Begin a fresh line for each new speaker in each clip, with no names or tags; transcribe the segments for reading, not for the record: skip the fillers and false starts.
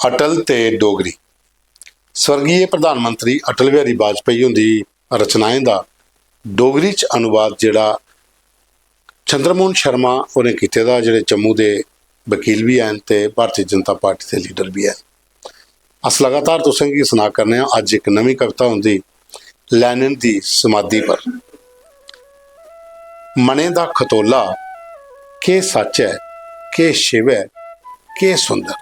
अटल ते डोगरी। स्वर्गीय प्रधानमंत्री अटल बिहारी वाजपेयी उनकी रचनाएं का डोगरी च अनुवाद जिहड़ा चंद्रमोहन शर्मा उन्हें कीते दा, जिहड़े जम्मू के वकील भी हैं ते भारतीय जनता पार्टी के लीडर भी हैं। अस लगातार तुसें गी सुना करने अज एक नवी कविता उनकी लैनिन की समाधि पर। मने दा खतोला के सच है के शिव है के सुंदर।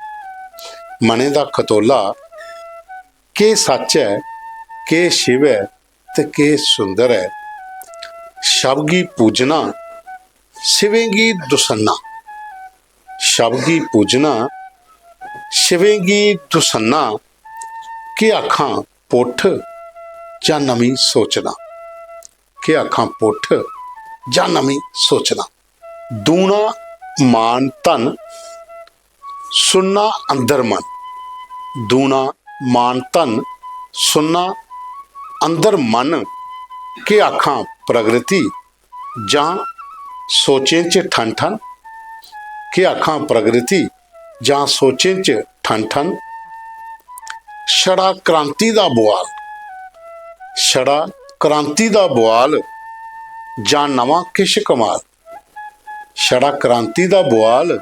मने दा खतोला के सच है के शिव है ते के सुंदर है। शबगी पूजना शिवेंगी दुसन्ना। शबगी पूजना शिवेंगी दुसन्ना के आखां पुठ जा नवी सोचना। के आखां पुठ जा नवी सोचना। दूना मान धन सुनना अंदर मन। दूना मान धन सुनना अंदर मन के आखां प्रगति जा सोचें च ठन ठन। के आखां प्रगति जा सोचें च ठन ठन। छड़ा क्रांति दा बुआल। छड़ा क्रांति दा बुआल जा नवा किश कमाल। छड़ा क्रांति दा बुआल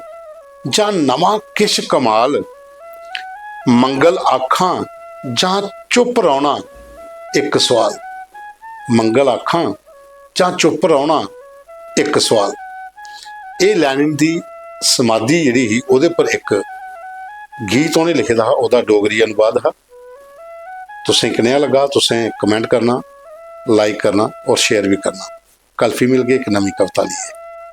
जा नवा किश कमाल। मंगल आखां जा चुप रहना एक सवाल। मंगल आखां जा चुप रहना एक सवाल। ये लैनिन की समाधि जिहड़ी ही उहदे पर एक गीत उन्हें लिखे दा, उहदा डोगरी अनुवाद है। तुसें कनेहा लगा तुसें कमेंट करना, लाइक करना और शेयर भी करना। कल फिर मिल गए एक नवी कविता लिए।